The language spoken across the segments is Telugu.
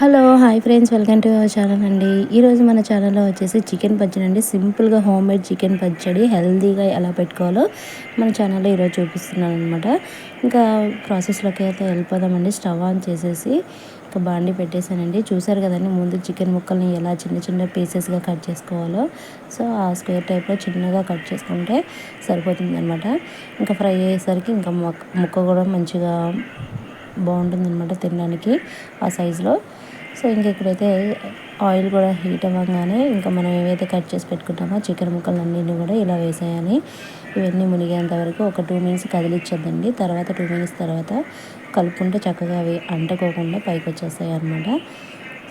Hello hi friends, welcome to our channel అండి. ఈరోజు మన ఛానల్లో వచ్చేసి చికెన్ పచ్చడి అండి. సింపుల్గా హోమ్ మేడ్ చికెన్ పచ్చడి హెల్తీగా ఎలా పెట్టుకోవాలో మన ఛానల్లో ఈరోజు చూపిస్తున్నాను అనమాట. ఇంకా ప్రాసెస్లోకి అయితే వెళ్ళిపోదామండి. స్టవ్ ఆన్ చేసేసి ఇంకా బాండి పెట్టేశానండి. చూసారు కదండి, ముందు చికెన్ ముక్కల్ని ఎలా చిన్న చిన్న పీసెస్గా కట్ చేసుకోవాలో. సో ఆ స్క్వేర్ టైప్లో చిన్నగా కట్ చేసుకుంటే సరిపోతుంది అనమాట. ఇంకా ఫ్రై అయ్యేసరికి ఇంకా ముక్క కూడా మంచిగా బాగుంటుందన్నమాట తినడానికి ఆ సైజులో. సో ఇంక ఇక్కడైతే ఆయిల్ కూడా హీట్ అవ్వగానే ఇంకా మనం ఏవైతే కట్ చేసి పెట్టుకుంటామో చికెన్ ముక్కలన్నింటినీ కూడా ఇలా వేసేయాలి. ఇవన్నీ మునిగేంత వరకు ఒక 2 మినిట్స్ కదిలిచ్చొద్దండి. తర్వాత 2 మినిట్స్ తర్వాత కలుపుకుంటే చక్కగా అవి అంటుకోకుండా పైకి వచ్చేస్తాయి అన్నమాట.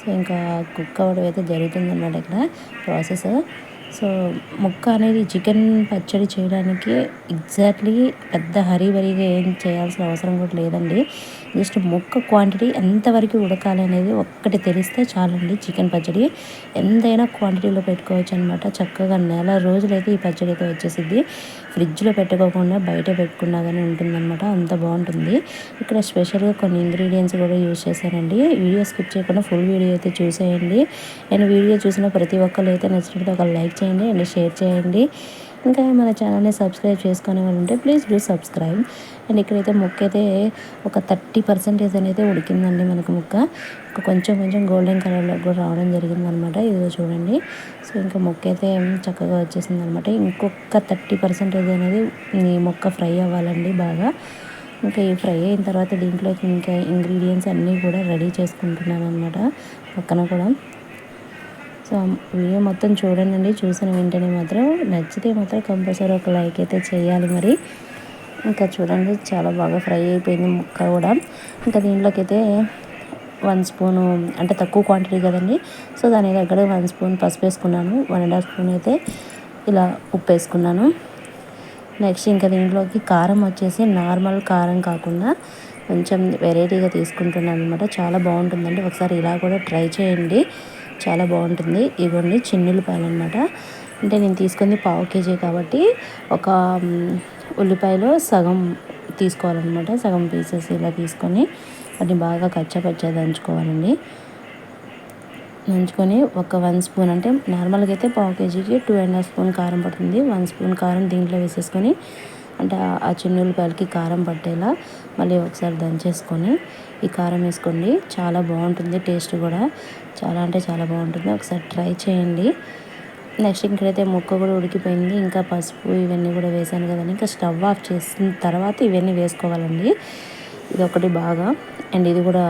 సో ఇంకా కుక్ అవ్వడం అయితే జరుగుతుందన్నమాట ఇక్కడ ప్రాసెస్. సో ముక్క అనేది చికెన్ పచ్చడి చేయడానికి ఎగ్జాక్ట్లీ పెద్ద హరీబరీగా ఏం చేయాల్సిన అవసరం కూడా లేదండి. జస్ట్ ముక్క క్వాంటిటీ ఎంతవరకు ఉడకాలి అనేది ఒక్కటి తెలిస్తే చాలండి. చికెన్ పచ్చడి ఎంతైనా క్వాంటిటీలో పెట్టుకోవచ్చు అనమాట. చక్కగా నెల రోజులైతే ఈ పచ్చడి అయితే వచ్చేసిద్ది. ఫ్రిడ్జ్లో పెట్టుకోకుండా బయట పెట్టుకున్నా కానీ ఉంటుందన్నమాట. అంత బాగుంటుంది. ఇక్కడ స్పెషల్గా కొన్ని ఇంగ్రీడియంట్స్ కూడా యూజ్ చేశానండి. వీడియో స్కిప్ చేయకుండా ఫుల్ వీడియో అయితే చూసేయండి. నేను వీడియో చూసిన ప్రతి ఒక్కరు అయితే నచ్చినట్టు ఒక లైక్ చేయండి అండ్ షేర్ చేయండి. ఇంకా మన ఛానల్ని సబ్స్క్రైబ్ చేసుకునే వాళ్ళు ఉంటే ప్లీజ్ డూ సబ్స్క్రైబ్. అండ్ ఇక్కడైతే ముక్క అయితే ఒక 30% అనేది ఉడికిందండి మనకు ముక్క. కొంచెం కొంచెం గోల్డెన్ కలర్లో కూడా రావడం జరిగిందనమాట. ఇదిగో చూడండి. సో ఇంకా ముక్క అయితే చక్కగా వచ్చేసింది అనమాట. ఇంకొక 30% అనేది ఈ ముక్క ఫ్రై అవ్వాలండి బాగా. ఇంకా ఈ ఫ్రై అయిన తర్వాత దీంట్లోకి ఇంకా ఇంగ్రీడియంట్స్ అన్నీ కూడా రెడీ చేసుకుంటున్నాను అనమాట పక్కన కూడా. సో వీడియో మొత్తం చూడండి. చూసిన వెంటనే మాత్రం నచ్చితే మాత్రం కంపల్సరీ ఒక లైక్ అయితే చేయాలి మరి. ఇంకా చూడండి, చాలా బాగా ఫ్రై అయిపోయింది ముక్క కూడా. ఇంకా దీంట్లోకి అయితే 1 స్పూను, అంటే తక్కువ క్వాంటిటీ కదండి. సో దాని దగ్గర 1 స్పూన్ పసుపు వేసుకున్నాను. 1.5 స్పూన్ అయితే ఇలా ఉప్పు వేసుకున్నాను. నెక్స్ట్ ఇంకా దీంట్లోకి కారం వచ్చేసి నార్మల్ కారం కాకుండా కొంచెం వెరైటీగా తీసుకుంటున్నాను అనమాట. చాలా బాగుంటుందండి. ఒకసారి ఇలా కూడా ట్రై చేయండి, చాలా బాగుంటుంది. ఇవన్నీ చిన్నుల్లిపాయలు అనమాట. అంటే నేను తీసుకుంది 1/2 కేజీ కాబట్టి ఒక ఉల్లిపాయలో సగం తీసుకోవాలన్నమాట. సగం పీసెస్ ఇలా తీసుకొని వాటిని బాగా కచ్చపచ్చ దంచుకోవాలండి. దంచుకొని ఒక 1 స్పూన్, అంటే నార్మల్గా అయితే 1/2 కేజీకి 2.5 స్పూన్ కారం పడుతుంది. 1 స్పూన్ కారం దీంట్లో వేసేసుకొని, అంటే ఆ చిన్నుల్లిపాయలకి కారం పట్టేలా మళ్ళీ ఒకసారి దంచేసుకొని ఈ కారం వేసుకోండి. చాలా బాగుంటుంది. టేస్ట్ కూడా చాలా అంటే చాలా బాగుంటుంది. ఒకసారి ట్రై చేయండి. నెక్స్ట్ ఇక్కడైతే ముక్క కూడా ఉడికిపోయింది. ఇంకా పసుపు ఇవన్నీ కూడా వేసాను కదండి. ఇంకా స్టవ్ ఆఫ్ చేసిన తర్వాత ఇవన్నీ వేసుకోవాలండి. ఇది ఒకటి బాగా, అండ్ ఇది కూడా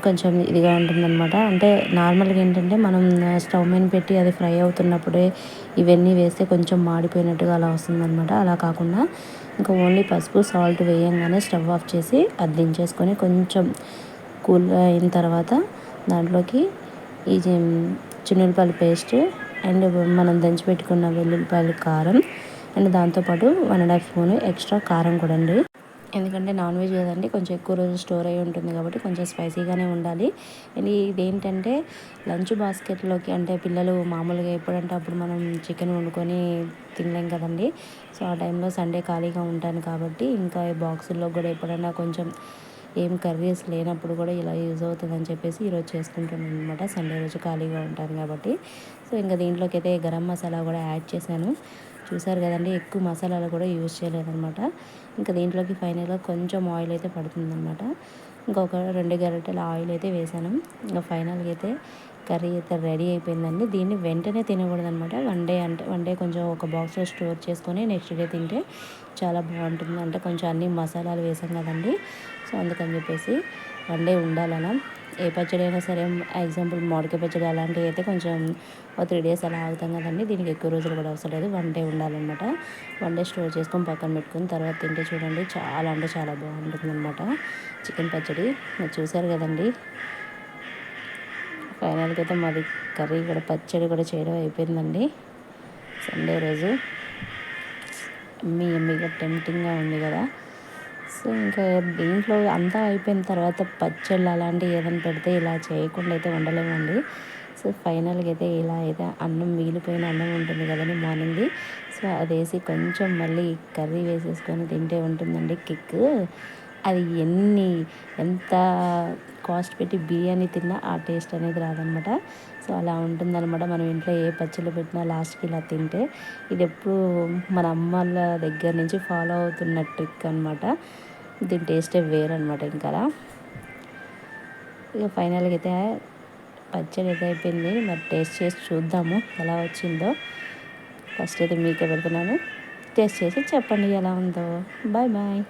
కొంచెం ఇదిగా ఉంటుందన్నమాట. అంటే నార్మల్గా ఏంటంటే మనం స్టవ్ మీద పెట్టి అది ఫ్రై అవుతున్నప్పుడే ఇవన్నీ వేస్తే కొంచెం మాడిపోయినట్టుగా అలా వస్తుందన్నమాట. అలా కాకుండా ఇంకా ఓన్లీ పసుపు సాల్ట్ వేయంగానే స్టవ్ ఆఫ్ చేసి అది దించేసుకొని కొంచెం కూల్ అయిన తర్వాత దాంట్లోకి ఈ చిన్నులపాయల పేస్ట్ అండ్ మనం దంచి పెట్టుకున్న వెల్లుల్లిపాయల కారం అండ్ దాంతోపాటు 1.5 స్పూన్ ఎక్స్ట్రా కారం కూడా అండి. ఎందుకంటే నాన్ వెజ్ కదండి, కొంచెం ఎక్కువ రోజు స్టోర్ అయ్యి ఉంటుంది కాబట్టి కొంచెం స్పైసీగానే ఉండాలి. అండ్ ఇదేంటంటే లంచ్ బాస్కెట్లోకి, అంటే పిల్లలు మామూలుగా ఎప్పుడంటే అప్పుడు మనం చికెన్ వండుకొని తినలేం కదండి. సో ఆ టైంలో సండే ఖాళీగా ఉంటాను కాబట్టి ఇంకా ఈ బాక్సుల్లో కూడా ఎప్పుడైనా కొంచెం ఏం కర్రీస్ లేనప్పుడు కూడా ఇలా యూజ్ అవుతుందని చెప్పేసి ఈరోజు చేసుకుంటున్నాను అనమాట. సండే రోజు ఖాళీగా ఉంటాను కాబట్టి. సో ఇంకా దీంట్లోకి అయితే గరం మసాలా కూడా యాడ్ చేశాను. చూసారు కదండి, ఎక్కువ మసాలాలు కూడా యూజ్ చేయలేదన్నమాట. ఇంకా దీంట్లోకి ఫైనల్గా కొంచెం ఆయిల్ అయితే పడుతుందన్నమాట. ఇంకొక 2 గరిటెల ఆయిల్ అయితే వేసాను. ఇంకా ఫైనల్గా అయితే కర్రీ అయితే రెడీ అయిపోయిందండి. దీన్ని వెంటనే తినకూడదు అనమాట. వన్ డే కొంచెం ఒక బాక్స్లో స్టోర్ చేసుకొని నెక్స్ట్ డే తింటే చాలా బాగుంటుంది. అంటే కొంచెం అన్ని మసాలాలు వేసాం కదండి. సో అందుకని చెప్పేసి వన్ డే ఉండాలన్నా. ఏ పచ్చడి అయినా సరే, ఎగ్జాంపుల్ మామిడికాయ పచ్చడి అలాంటివి అయితే కొంచెం 3 డేస్ అలా ఆగుతాం కదండి. దీనికి ఎక్కువ రోజులు కూడా అవసరం లేదు, వన్ డే ఉండాలన్నమాట. వన్ డే స్టోర్ చేసుకొని పక్కన పెట్టుకుని తర్వాత తింటే చూడండి చాలా అంటే చాలా బాగుంటుంది అనమాట చికెన్ పచ్చడి. మీరు చూసారు కదండి. ఫైనల్గా అయితే మాది కర్రీ కూడా పచ్చడి కూడా చేయడం అయిపోయిందండి. సండే రోజు ఎమ్మీగా టెంప్టింగ్గా ఉంది కదా. సో ఇంకా దీంట్లో అంతా అయిపోయిన తర్వాత పచ్చళ్ళు అలాంటివి ఏదైనా పెడితే ఇలా చేయకుండా అయితే ఉండలేమండి. సో ఫైనల్గా అయితే ఇలా అయితే అన్నం మిగిలిపోయిన అన్నం ఉంటుంది కదండి మార్నింగ్ది. సో అది వేసి కొంచెం మళ్ళీ కర్రీ వేసేసుకొని తింటే ఉంటుందండి కిక్. అది ఎంత కాస్ట్ పెట్టి బిర్యానీ తిన్నా ఆ టేస్ట్ అనేది రాదనమాట. సో అలా ఉంటుందన్నమాట. మనం ఇంట్లో ఏ పచ్చళ్ళు పెట్టినా లాస్ట్కి ఇలా తింటే ఇది ఎప్పుడు మన అమ్మల దగ్గర నుంచి ఫాలో అవుతున్న ట్రిక్ అనమాట. దీని టేస్టే వేరనమాట. ఇంకా ఇక ఫైనల్గా అయితే పచ్చడి అయితే అయిపోయింది. మరి టేస్ట్ చేసి చూద్దాము ఎలా వచ్చిందో. ఫస్ట్ అయితే మీకే పెడుతున్నాను. టేస్ట్ చేసి చెప్పండి ఎలా ఉందో. Bye bye.